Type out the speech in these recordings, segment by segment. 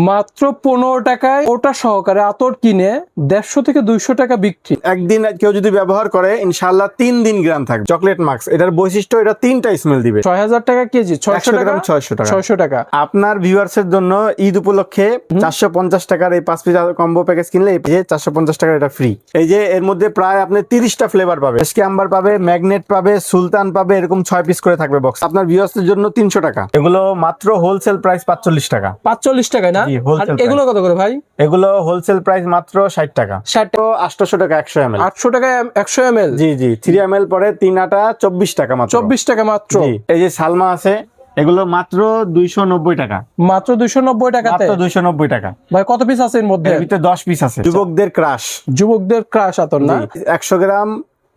মাত্র 15 টাকায় ওটা সহকারে আতর কিনে 150 থেকে 200 টাকা বিক্রি। একদিন কেউ যদি ব্যবহার করে ইনশাআল্লাহ 3 দিন গ্রাম থাকবে। চকলেট মাস্ক এটার বৈশিষ্ট্য, এটা 3টা স্মেল দিবে। 6000 টাকা কেজি, 600 টাকা, 600 টাকা। 600 টাকা। আপনার ভিউয়ার্সের জন্য ঈদ উপলক্ষে 450 টাকার এই 5 পিস কম্বো প্যাকেজ কিনলে এই যে 450 টাকার এটা ফ্রি। এই যে এর মধ্যে প্রায় আপনি 30টা ফ্লেভার পাবে। এসকে আম্বার পাবে, ম্যাগনেট পাবে, সুলতান পাবে, এরকম 6 পিস করে থাকবে বক্স। আপনার ভিউয়ার্সের জন্য 300 টাকা। এগুলো মাত্র হোলসেল প্রাইস 45 টাকা। 45 টাকায় না? আর এগুলো কত করে ভাই? এগুলো হোলসেল প্রাইস মাত্র 60 টাকা। 800 টাকা 100 ml। 800 টাকা 100 ml। জি জি, 3 ml পরে 3 আটা 24 টাকা মাত্র। 24 টাকা মাত্র। এই যে সালমা আছে, এগুলো মাত্র 290 টাকা। মাত্র 290 টাকাতে? মাত্র 290 টাকা। ভাই কত পিস আছে এর মধ্যে? এর ভিতরে 10 পিস আছে। যুবকদের ক্রাশ, যুবকদের ক্রাশ আতর না? 100 গ্রাম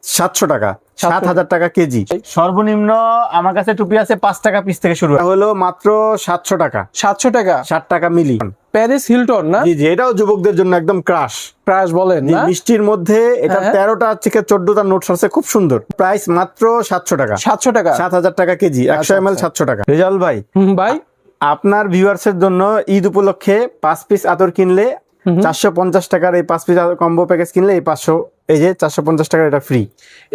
700 টাকা, 7000 টাকা কেজি। সর্বনিম্ন আমার কাছে টুপি আছে 5 টাকা পিস থেকে শুরু, হলো মাত্র 700 টাকা। 700 টাকা, 60 টাকা মিলি। প্যারিস হিলটন না? জি জি, এটাও যুবকদের জন্য একদম ক্রাশ। ক্রাশ বলেন না? মিষ্টির মধ্যে এটা 13টা থেকে 14টা নোটস আছে, খুব সুন্দর। প্রাইস মাত্র 700 টাকা। 700 টাকা, 7000 টাকা কেজি। 100 ml 700 টাকা। রেজাল ভাই, ভাই আপনার ভিউয়ার্সের জন্য ঈদ উপলক্ষে 5 পিস আতর কিনলে 450 টাকার এই 5 পিস কম্বো প্যাকেজ কিনলে এই 500, এই যে 450 টাকার এটা ফ্রি।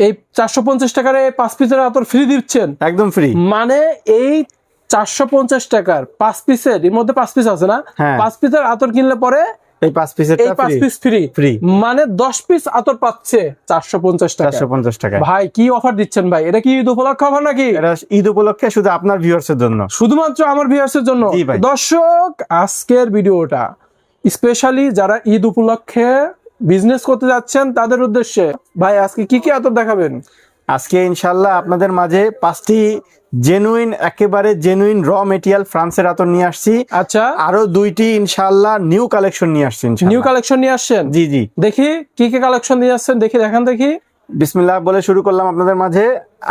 এই 450 টাকার 5 পিসের আতর ফ্রি দিচ্ছেন? একদম ফ্রি। মানে এই 450 টাকার 5 পিসের, এর মধ্যে 5 পিস আছে না? 5 পিসের আতর কিনলে পরে এই 5 পিসের এই 5 পিস ফ্রি। ফ্রি মানে 10 পিস আতর পাচ্ছে 450 টাকা। 450 টাকা। ভাই কি অফার দিচ্ছেন ভাই? এটা কি ঈদ উপলক্ষে অফার নাকি? এটা ঈদ উপলক্ষে শুধু আপনার ভিউয়ার্সের জন্য, শুধুমাত্র আমার ভিউয়ার্সের জন্য। জি ভাই। দর্শক, আজকের ভিডিওটা স্পেশালি যারা ঈদ উপলক্ষে বিজনেস করতে যাচ্ছেন তাদের উদ্দেশ্যে। ভাই আজকে কি কি আতর দেখাবেন? আজকে ইনশাআল্লাহ আপনাদের মাঝে 5টি জেনুইন, একেবারে জেনুইন র মেটেরিয়াল ফ্রান্সের আতর নিয়ে আসছি। আচ্ছা, আরো 2টি ইনশাআল্লাহ নিউ কালেকশন নিয়ে আসছি। নিউ কালেকশন নিয়ে আসছেন? জি জি, দেখি কি কি কালেকশন নিয়ে আসছেন, দেখি দেখান দেখি। বিসমিল্লাহ বলে শুরু করলাম আপনাদের মাঝে।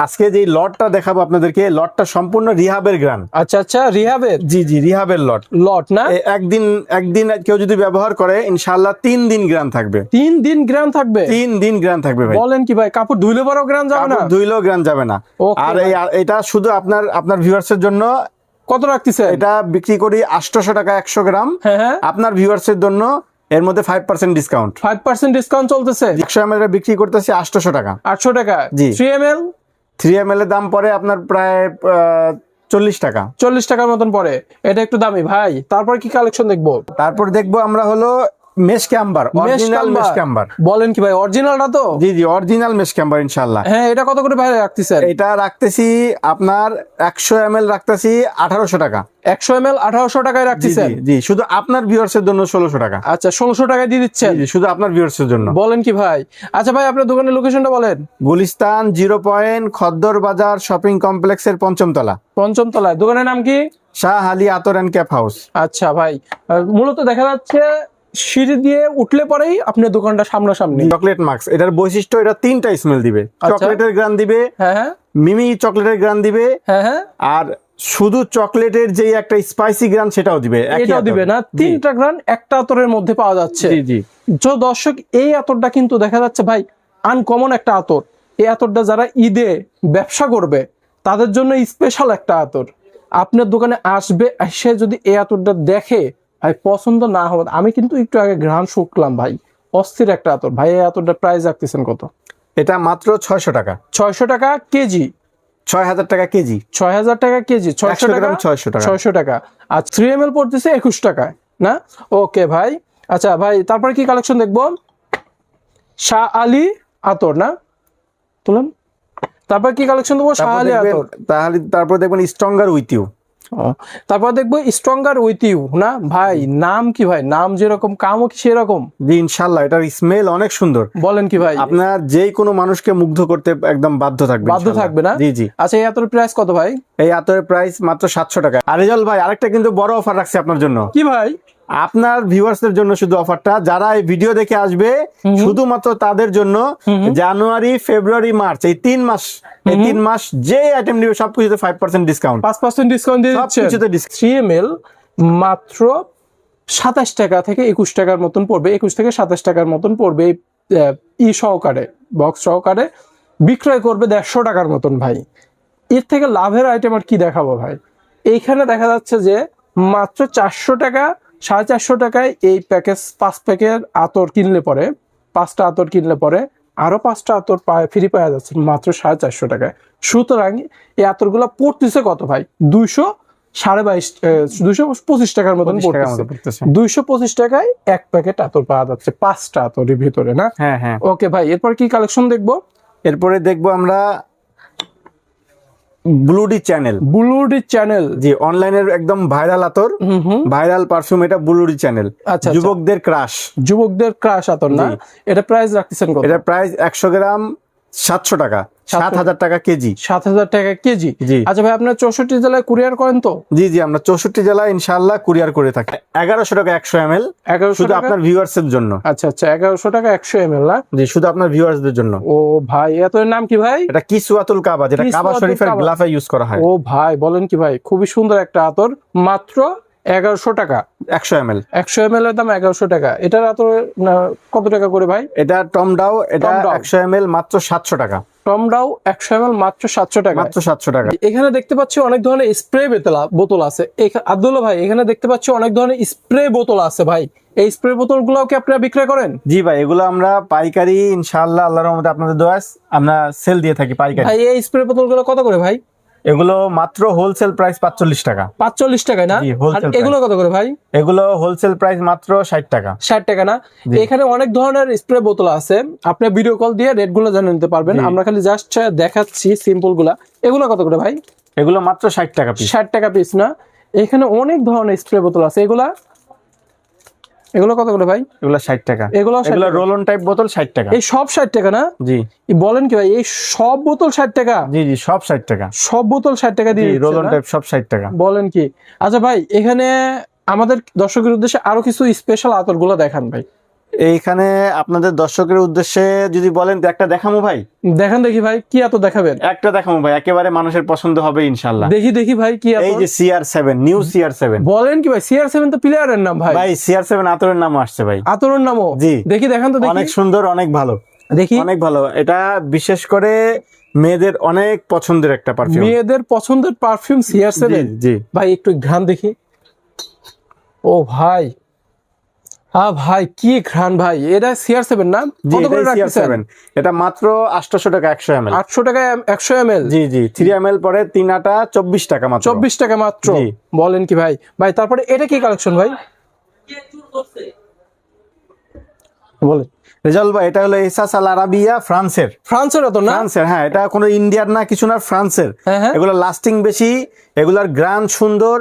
আজকে যে লটটা দেখাবো আপনাদেরকে, লটটা সম্পূর্ণ রিহাবের গ্রান। আচ্ছা আচ্ছা, রিহাবের? জি জি, রিহাবের লট। লট না? একদিন কেউ যদি ব্যবহার করে ইনশাআল্লাহ 3 দিন গ্রান থাকবে। 3 দিন গ্রান থাকবে? 3 দিন গ্রান থাকবে ভাই। বলেন কি ভাই? কাপড় ধুইলে পরেও গ্রান যাবে না? ধুইলেও গ্রান যাবে না। আর এটা শুধু আপনার ভিউয়ার্সের জন্য। কত রাখতেছে? এটা বিক্রি করি 800 টাকা 100 গ্রাম। হ্যাঁ, আপনার ভিউয়ার্সের জন্য এর মধ্যে 5% ডিসকাউন্ট। 5% ডিসকাউন্ট চলতেছে। 100 ml এর বিক্রি করতেছি 800 টাকা। 800 টাকা। জি। 3 ml? 3 ml এর দাম পড়ে আপনার প্রায় 40 টাকা। 40 টাকার মতন পড়ে। এটা একটু দামি ভাই। তারপর কি কালেকশন দেখবো? তারপর দেখবো আমরা হলো মেশকে আম্বার, অরিজিনাল মেশকে আম্বার। বলেন কি ভাই? অরিজিনালটা তো? জি জি, অরিজিনাল মেশকে আম্বার ইনশাআল্লাহ। হ্যাঁ, এটা কত করে ভাই রাখতেছেন? এটা রাখতেছি আপনার 100 ml রাখতেছি 1800 টাকা। 100 ml 1800 টাকায় রাখতেছেন? জি, শুধু আপনার ভিউয়ার্সের জন্য 1600 টাকা। আচ্ছা, 1600 টাকায় দিয়ে দিচ্ছেন? জি, শুধু আপনার ভিউয়ার্সের জন্য। বলেন কি ভাই? আচ্ছা ভাই, আপনার দোকানের লোকেশনটা বলেন। গুলিস্তান 0 পয়েন্ট খদ্দর বাজার শপিং কমপ্লেক্সের 5ম তলা। 5ম তলায়। দোকানের নাম কি? শাহ আলী আতর এন্ড ক্যাপ হাউস। আচ্ছা ভাই, মূলত দেখা যাচ্ছে সিঁড়ি দিয়ে উঠলে পরেই আপনার দোকানটা সামনাসামনি। চকলেট মাস্ক, এটার বৈশিষ্ট্য এটা 3টা স্মেল দিবে। চকলেটের গ্রান দিবে, হ্যাঁ, মিমি চকলেটের গ্রান দিবে, হ্যাঁ, আর শুধু চকলেটের যেই একটা স্পাইসি গ্রান সেটাও দিবে। এটাও দিবে না? 3টা গ্রান একটা আতরের মধ্যে পাওয়া যাচ্ছে। জি জি। দর্শক, এই আতরটা কিন্তু দেখা যাচ্ছে ভাই আনকমন একটা আতর। এই আতরটা যারা ঈদে ব্যবসা করবে তাদের জন্য স্পেশাল একটা আতর। আপনার দোকানে আসবে, এসে যদি এই আতরটা দেখে ভাই পছন্দ না হবে, আমি কিন্তু একটু আগে ঘ্রাণ শুকলাম ভাই, অস্থির একটা আতর। ভাই এই আতরটা প্রাইস রাখতেছেন কত? এটা মাত্র 600 টাকা। 600 টাকা কেজি? 6000 টাকা কেজি। 6000 টাকা কেজি। 600 টাকা? 600 টাকা। 600 টাকা। আর 3 ml পড়তেছে 21 টাকায় না? ওকে ভাই। আচ্ছা ভাই, তারপরে কি কালেকশন দেখবো? শাহ আলী আতর না? তুলেন। তারপর কি কালেকশন দেবো? শাহ আলী আতর। তারপর দেখবেন স্ট্রঙ্গার উইথ ইউ। তারপর দেখবো স্ট্রঙ্গার উইথ ইউ না? ভাই নাম কি ভাই? নাম যেরকম কামও কি সেরকম? জি ইনশাআল্লাহ, এটার স্মেল অনেক সুন্দর। বলেন কি ভাই? আপনার যে কোনো মানুষকে মুগ্ধ করতে একদম বাধ্য থাকবে। বাধ্য থাকবে না? জি জি। আচ্ছা, এই আতরের প্রাইস কত ভাই? এই আতরের প্রাইস মাত্র 700 টাকা। আর রেজাল ভাই, আরেকটা কিন্তু বড় অফার রাখছি আপনার জন্য। কি ভাই? আপনার ভিউয়ার্সদের জন্য শুধু অফারটা, যারা এই ভিডিও দেখে আসবে শুধুমাত্র তাদের জন্য জানুয়ারি ফেব্রুয়ারি মার্চ এই 3 মাস যে আইটেম নিবে সবকিছুতে 5% ডিসকাউন্ট। 5% ডিসকাউন্ট দিয়ে দিচ্ছেন? 3 ml মাত্র 27 টাকা থেকে 21 টাকার মতন পড়বে। 21 থেকে 27 টাকার মতন পড়বে। সহকারে, বক্স সহকারে বিক্রয় করবে 150 টাকার মতন। ভাই এর থেকে লাভের আইটেম আর কি দেখাবো ভাই? এইখানে দেখা যাচ্ছে যে মাত্র 400 টাকা 450 টাকায় এই প্যাকেজ 5 প্যাকের আতর কিনলে পরে, 5টা আতর কিনলে পরে আরো 5টা আতর ফ্রি পাওয়া যাচ্ছে মাত্র 450 টাকায়। সুতরাং এই আতরগুলো পড়তেছে কত ভাই? 225 টাকার মতন 25 টাকার মতো পড়তেছে। পড়তেছে। 225 টাকায় এক প্যাকেট আতর পাওয়া যাচ্ছে 5টা আতরের ভিতরে না? হ্যাঁ হ্যাঁ। ওকে ভাই, এরপর কি কালেকশন দেখবো? এরপরে দেখবো আমরা ব্লুডি চ্যানেল। ব্লুডি চ্যানেল, জি, অনলাইনের একদম ভাইরাল আতর, ভাইরাল পারফিউম, এটা ব্লুডি চ্যানেল। আচ্ছা, যুবকদের ক্রাশ, যুবকদের ক্রাশ আতর না? জি। এটা প্রাইস রাখতেছেন কত? এটা প্রাইস 100 গ্রাম 700 টাকা, 7000 টাকা কেজি। 7000 টাকা কেজি। জি। আচ্ছা ভাই, আপনার 64 জেলায় কুরিয়ার করেন তো? জি জি, আমরা 64 জেলায় ইনশাআল্লাহ কুরিয়ার করে থাকি। 1100 টাকা 100 ml, 1100 শুধু টাকা? আপনার ভিউয়ার্স এর জন্য। আচ্ছা আচ্ছা, 1100 টাকা 100 ml না? জি, শুধু আপনার ভিউয়ার্সদের জন্য। ও ভাই, এত নাম কি ভাই? এটা কিসওয়াতুল কাবা, যেটা কাবা কিসওয়াতুল শরীফের কাবা। গ্লাফে ইউজ করা হয়। ও ভাই, বলেন কি ভাই, খুবই সুন্দর একটা আতর, মাত্র 1100 টাকা। 100 ml, 100 ml এর দাম 1100 টাকা। এটার আতর কত টাকা করে ভাই? এটা টমডাও, এটা টমডাও। 100 ml মাত্র 700 টাকা। টমডাও 100 ml মাত্র 700 টাকা। মাত্র 700 টাকা। এখানে দেখতে পাচ্ছি অনেক ধরনের স্প্রে বোতল আছে। আব্দুল্লাহ ভাই, এখানে দেখতে পাচ্ছি অনেক ধরনের স্প্রে বোতল আছে ভাই। এই স্প্রে বোতল গুলাও কি আপনারা বিক্রয় করেন? জি ভাই, এগুলো আমরা পাইকারি ইনশাআল্লাহ আল্লাহর রহমতে আপনাদের দোয়া আমরা সেল দিয়ে থাকি পাইকারি। ভাই এই স্প্রে বোতল গুলো কত করে ভাই? এগুলো মাত্র হোলসেল প্রাইস 45 টাকা। 45 টাকায় না? জি, আর wholesale এগুলো কত করে ভাই? এগুলো হোলসেল প্রাইস মাত্র 60 টাকা। 60 টাকা না? এখানে অনেক ধরনের স্প্রে বোতল আছে, আপনি ভিডিও কল দিয়ে রেট গুলো জানিয়ে নিতে পারবেন। আমরা খালি জাস্ট দেখাচ্ছি সিম্পল গুলা। এগুলো কত করে ভাই? এগুলো মাত্র 60 টাকা পিস। 60 টাকা পিস না? এখানে অনেক ধরনের স্প্রে বোতল আছে। এগুলো কত করে ভাই? এগুলো 60 টাকা। এগুলো 60 এগুলো টাকা। রোল অন টাইপ বোতল 60 টাকা। এই সব 60 টাকা না? জি বলেন কি ভাই, এই সব বোতল 60 টাকা? জি জি, সব 60 টাকা। সব বোতল 60 টাকা দিয়ে রোল দিচ্ছে অন না? টাইপ সব 60 টাকা। বলেন কি? আচ্ছা ভাই, এখানে আমাদের দর্শকের উদ্দেশ্যে আরো কিছু স্পেশাল আতর গুলো দেখান ভাই। এইখানে আপনাদের দর্শকের উদ্দেশ্যে যদি বলেন তো একটা দেখামু ভাই। দেখান দেখি ভাই, কি আতর দেখাবেন? একটা দেখামু ভাই, একেবারে মানুষের পছন্দ হবে ইনশাআল্লাহ। দেখি ভাই, কি এই আতর? যে CR7, নিউ CR7। বলেন কি ভাই, CR7 তো প্লেয়ারের নাম ভাই। ভাই CR7 আতরের নাম আসছে ভাই। আতরের নামও? জি। দেখি, দেখান তো অনেক দেখি। সুন্দর, অনেক ভালো, দেখি। অনেক ভালো। এটা বিশেষ করে মেয়েদের অনেক পছন্দের একটা পারফিউম। মেয়েদের পছন্দের পারফিউম CR7। জি ভাই একটু ঘ্রাণ দেখি। ও ভাই, ভাই কি ঘ্রাণ ভাই! এটা CR7 না? জি, কত করে এটাই রাখতেছেন? CR7। এটা মাত্র 800 টাকা 100 ml। 800 টাকা 100 ml। জি জি, 3 ml পরে 3 আটা 24 টাকা মাত্র। 24 টাকা মাত্র। জি। বলেন কি ভাই? ভাই তারপরে এটা কি কালেকশন ভাই? বলেন। রেজাল ভাই, এটা হলো এসাস আল আরাবিয়া, ফ্রান্সের। ফ্রান্সের আতর না? ফ্রান্সের, হ্যাঁ। এটা কোনো ইন্ডিয়ার না, কিছু না, ফ্রান্সের। হ্যাঁ, হ্যাঁ। এগুলো লাস্টিং বেশি, এগুলার গ্রান সুন্দর,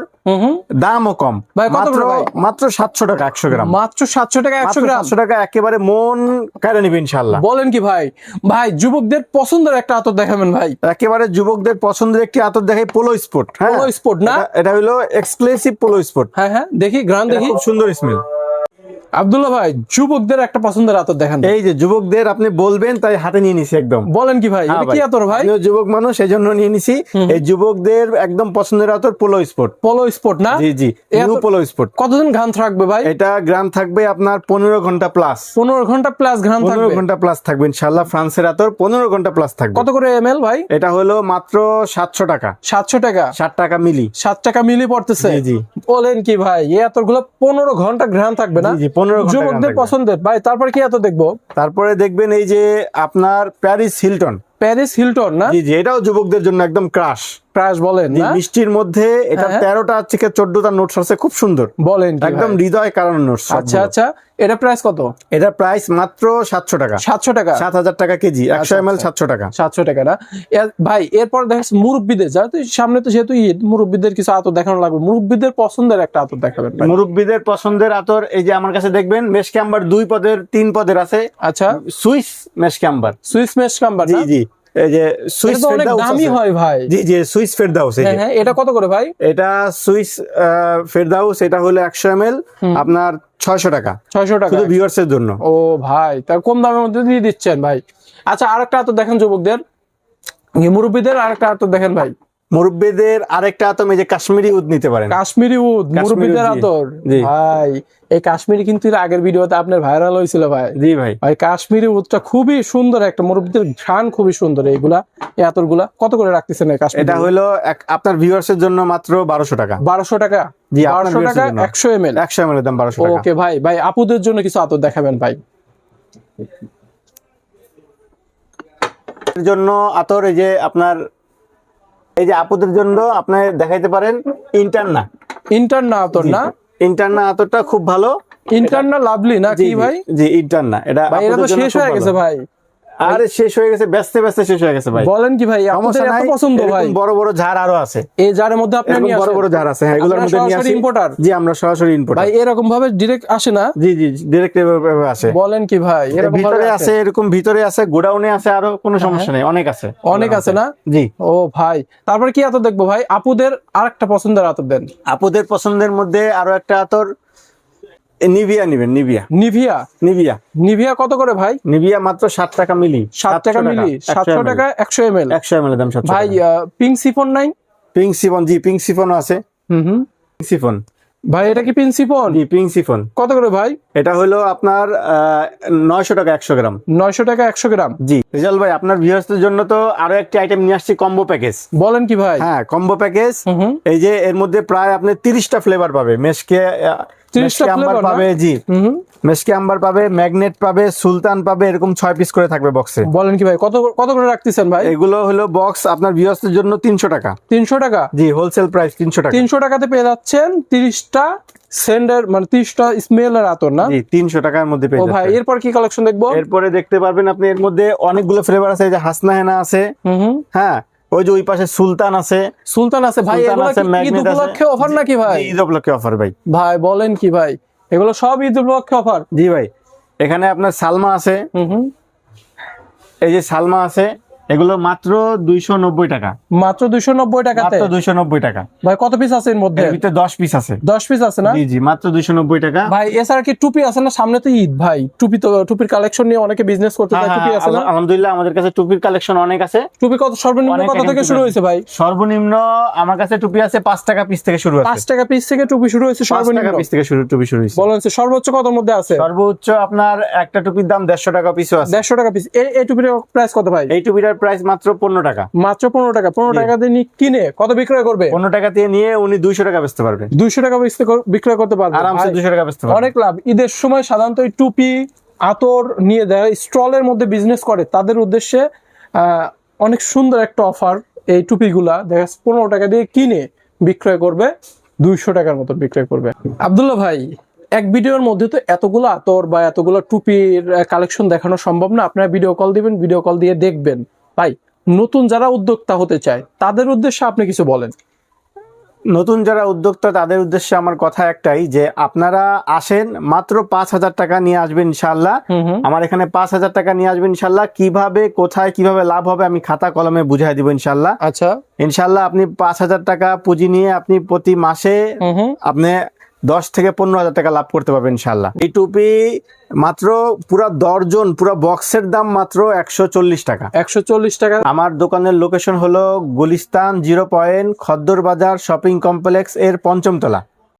দামও কম। ভাই, কত মাত্র করে ভাই? মাত্র 700 টাকা 100 গ্রাম। মাত্র 700 টাকা 100 গ্রাম। 700 টাকা, একেবারে মন কেড়ে নিবে ইনশাআল্লাহ। বলেন কি ভাই? ভাই যুবকদের পছন্দের একটা আতর দেখাবেন ভাই। একেবারে যুবকদের পছন্দের একটি আতর দেখাই, পোলো স্পোর্ট। হ্যাঁ, পোলো স্পোর্ট না? এটা হলো এক্সক্লুসিভ পোলো স্পোর্ট। হ্যাঁ হ্যাঁ, দেখি গ্রান দেখি। খুব সুন্দর স্মেল। আব্দুল্লাহ ভাই, যুবকদের একটা পছন্দের আতর দেখান। এই যে যুবকদের আপনি বলবেন তাই হাতে নিয়ে নিছি একদম। বলেন কি ভাই? হ্যাঁ এটা কি আতর ভাই? আমিও যুবক মানুষ, এই জন্য নিয়ে নিছি। এই যুবকদের একদম পছন্দের আতর পোলো স্পোর্ট। পোলো স্পোর্ট না? জি জি, এই নিউ আতর- পোলো স্পোর্ট। কতদিন ঘ্রাণ থাকবে ভাই? এটা গ্রাম থাকবে আপনার 15 ঘন্টা প্লাস। 15 ঘন্টা প্লাস ঘ্রাণ 15 থাকবে। ঘন্টা প্লাস থাকবে ইনশাআল্লাহ। ফ্রান্সের আতর 15 ঘন্টা প্লাস থাকবে। কত করে ml ভাই? এটা হলো মাত্র 700 টাকা। 700 টাকা। 60 টাকা মিলি। 7 টাকা মিলি পড়তেছে। জি, জি। বলেন কি ভাই, এই আতরগুলো 15 ঘন্টা ঘ্রাণ থাকবে না? জি, জি, 15 ঘন্টা ঘ্রাণ যুবকদের থাকবে। পছন্দের। ভাই তারপর কি এত দেখবো? তারপরে দেখবেন এই যে আপনার প্যারিস হিলটন। প্যারিস হিলটন না? জি জি, এটাও যুবকদের জন্য একদম ক্রাশ। প্রাইস বলেন না? মিষ্টির মধ্যে এটা হ্যাঁ। 13টা থেকে 14টা নোটস আছে, খুব সুন্দর। বলেন কি একদম ভাই? হৃদয় কারণ নোটস। আচ্ছা আচ্ছা, এটা প্রাইস কত? এটা প্রাইস মাত্র 700 টাকা। 700 টাকা। 7000 টাকা কেজি। 100 ml 700 টাকা। 700 টাকা না? ভাই এরপর দেখাচ্ছি মুরব্বীদের, যারা তো সামনে তো যেহেতু ঈদ, মুরব্বীদের কিছু আতর দেখানো লাগবে। মুরব্বীদের পছন্দের একটা আতর দেখাবেন ভাই। মুরব্বীদের পছন্দের আতর এই যে আমার কাছে দেখবেন, মেশ ক্যাম্বার 2 পদের 3 পদের আছে। আচ্ছা, সুইস মেশ ক্যাম্বার। সুইস মেশ কাম্বার জি না? জি, এই যে সুইস এটা তো অনেক ফেরদাউস দামি আছে। হয় ভাই। জি জি, সুইস ফেরদাউস। এই হ্যাঁ যে হ্যাঁ, এটা কত করে ভাই? এটা সুইস ফেরদাউস, এটা হলো 100 ml আপনার 600 টাকা। 600 টাকা। শুধু ভিউয়ার্স এর জন্য। ও ভাই, তার কম দামের মধ্যে দিয়ে দিচ্ছেন ভাই। আচ্ছা, আরেকটা আতর দেখেন যুবকদের, মুরব্বীদের আরেকটা আতর দেখেন ভাই। মুরব্বীদের আরেকটা আতম, এই যে কাশ্মীরি উদ নিতে পারেন। কাশ্মীরি উদ মুরব্বিদের জি, আতর জি। ভাই, এই কাশ্মীরি কিন্তু এর আগের ভিডিওতে আপনার ভাইরাল হয়েছিল ভাই। জি ভাই, ভাই কাশ্মীরি উদটা খুবই সুন্দর, একটা মুরব্বিদের ঘ্রাণ খুবই সুন্দর। এইগুলা এই আতরগুলা কত করে রাখতেছেন এই কাশ্মীরি? এটা হলো আপনার ভিউয়ার্সের জন্য মাত্র 1200 টাকা। 1200 টাকা? জি, আপনার 1200 টাকা viewers এর জন্য। 100 ml? 100 ml এর দাম 1200 টাকা। ওকে ভাই, ভাই আপুদের জন্য কিছু আতর দেখাবেন ভাই। এর জন্য আতর, এই যে আপনার, এই যে আপুদের জন্য আপনি দেখাইতে পারেন ইন্টারনা। ইন্টারনা আতর না? ইন্টারনা আতরটা খুব ভালো। ইন্টারনা লাভলি না জি কি ভাই? জি, ইন্টারনা এটা ভাই এটা তো আপুদের জন্য শেষ খুব হয়ে ভালো। গেছে ভাই। আরে শেষ হয়ে গেছে, ব্যস্তে ব্যস্তে শেষ হয়ে গেছে ভাই। বলেন কি ভাই, সমস্যা আপনাদের এত নাই, পছন্দ এরকম ভাই? বড় বড় ঝাড় আরো আছে। এই জারের মধ্যে আপনি এরকম নিয়ে বড় আসেন? বড় ঝাড় আছে, হ্যাঁ, এগুলোর আপনারা মধ্যে নিয়ে সরাসরি আসি। importer? জি, আমরা সরাসরি ইম্পোর্টার। ভাই এরকম ভাবে ডিরেক্ট আসে না? জি জি, ডাইরেক্ট এভাবে আসে। বলেন কি ভাই, এরকম ভিতরে ভাবে আছে, এরকম ভিতরে আছে, গোডাউনে আছে, আরো কোনো সমস্যা নেই, অনেক আছে। অনেক আছে না? জি। ও ভাই, তারপরে কি আতর দেখবো ভাই? আপুদের আরেকটা পছন্দের আতর দেন। আপুদের পছন্দের মধ্যে আরো একটা আতর, নিভিয়া নিবেন, নিভিয়া। নিভিয়া? নিভিয়া নিভিয়া কত করে ভাই? নিভিয়া মাত্র 7 টাকা মিলি। 7 টাকা মিলি? 700 টাকা 100 ml? 100 ml দাম 700 ভাই টাকা। পিঙ্ক সিফন নাই? পিঙ্ক সিফন, জি পিঙ্ক সিফনও আছে। হুম। পিঙ্ক সিফন, ভাই এটা কি পিঙ্ক সিফন? জি পিঙ্ক সিফন। কত করে ভাই? এটা হলো আপনার 900 টাকা 100 গ্রাম। 900 টাকা 100 গ্রাম? জি। রেজাল ভাই, আপনার ভিউয়ার্সদের জন্য তো আরো একটা আইটেম নিয়ে আসছি, কম্বো প্যাকেজ। বলেন কি ভাই? হ্যাঁ, কম্বো প্যাকেজ। হুম। এই যে এর মধ্যে প্রায় আপনি 30টা ফ্লেভার পাবে। মেশকে 30টা আম্বার flavor না? পাবে, জি হুম। মেশকে আম্বার পাবে, ম্যাগনেট পাবে, সুলতান পাবে, এরকম 6 পিস করে থাকবে বক্সে। বলেন কি ভাই, কত কত করে রাখতেছেন ভাই? এগুলো হলো বক্স আপনার ভিউয়ার্সদের জন্য 300 টাকা। 300 টাকা? জি, হোলসেল প্রাইস 300 টাকা। 300 টাকাতে পেয়ে যাচ্ছেন 30টা সেন্ডের, মানে 30টা স্মেলের আতর না? জি, 300 টাকার মধ্যে পেয়ে ও ভাই, যাবেন। এরপর কি কালেকশন দেখবো? এরপরে দেখতে পারবেন আপনি এর মধ্যে অনেকগুলো ফ্লেভার আছে। এই যে হাসনা হেনা আছে, হুম। হ্যাঁ, ওই যে ওই পাশে সুলতান আছে। সুলতান আছে ভাই? সুলতান এগুলো আছে, কি ঈদ ম্যাগনেট আছে। উপলক্ষে অফার নাকি ভাই? জি, ঈদ উপলক্ষে অফার ভাই। ভাই বলেন কি ভাই, এগুলো সব ঈদ উপলক্ষে অফার? জি ভাই, এখানে আপনার সালমা আছে, হুম। এই যে সালমা আছে, এগুলো মাত্র 290 টাকা। মাত্র 290 টাকাতে? মাত্র 290 টাকা। ভাই কত পিস আছে এর মধ্যে? এর ভিতরে 10 পিস আছে। 10 পিস আছে না? জি জি, মাত্র 290 টাকা। ভাই এছাড়া কি টুপি আছে না? সামনে তো ঈদ ভাই, টুপি তো, টুপির কালেকশন নিয়ে অনেকে বিজনেস করতে চায়, টুপি আছে না? আলহামদুলিল্লাহ, আমাদের কাছে টুপির কালেকশন অনেক আছে। টুপি কত সর্বনিম্ন অনেক কত item থেকে টুপি শুরু আছে। হয়েছে ভাই? সর্বনিম্ন আমার কাছে টুপি আছে 5 টাকা পিস থেকে শুরু আছে। 5 টাকা পিস থেকে টুপি শুরু হয়েছে 5 টাকা সর্বনিম্ন? পিস থেকে টুপি শুরু হয়েছে। বলেন সর্বোচ্চ কত মধ্যে আছে? সর্বোচ্চ আপনার একটা টুপির দাম 150 টাকা পিসও আছে। 150 টাকা পিস? এই টুপির প্রাইস কত ভাই? এই টুপিটার প্রাইস মাত্র 15 টাকা। মাত্র 15 টাকা? 15 জি। টাকা দিয়ে কিনে কত বিক্রয় করবে? 15 টাকা দিয়ে নিয়ে উনি 200 টাকা বেচতে পারবেন। 200 টাকা বিক্রয় করতে পারবে আরামসে ভাই। 200 টাকা বেচতে পারবেন। অনেক লাভ। ঈদের সময় সাধারণত এই টুপি আতর নিয়ে দেয়, স্টলের মধ্যে বিজনেস করে, তাদের উদ্দেশ্যে অনেক সুন্দর একটা অফার। এই টুপিগুলা দেখা যাচ্ছে 15 টাকা দিয়ে কিনে বিক্রয় করবে 200 টাকার মতো বিক্রয় করবে। আব্দুল্লাহ ভাই, এক ভিডিওর মধ্যে তো এতগুলো আতর বা এতগুলো টুপির কালেকশন দেখানো সম্ভব না। আপনারা ভিডিও কল দিবেন, ভিডিও কল দিয়ে দেখবেন। ভাই নতুন যারা উদ্যোক্তা হতে চায় তাদের উদ্দেশ্যে আপনি কিছু বলেন। নতুন যারা উদ্যোক্তা তাদের উদ্দেশ্যে আমার কথা একটাই, যে আপনারা আসেন, মাত্র 5000 টাকা নিয়ে আসবেন ইনশাআল্লাহ। আমার এখানে 5000 টাকা নিয়ে আসবেন ইনশাআল্লাহ। কিভাবে, কোথায়, কিভাবে লাভ হবে আমি খাতা কলমে বুঝাই দিব ইনশাআল্লাহ। আচ্ছা। ইনশাআল্লাহ আপনি 5000 টাকা পুঁজি নিয়ে আপনি প্রতি মাসে আপনি 10 থেকে 15,000 টাকা লাভ করতে পারবেন ইনশাআল্লাহ। এই টুপি মাত্র পুরা দর্জন, পুরা বক্সের দাম মাত্র 140 টাকা। 140 টাকা? আমার দোকানের লোকেশন হলো গুলিস্তান 0 পয়েন্ট, খদ্দর বাজার শপিং কমপ্লেক্স এর 5ম তলা।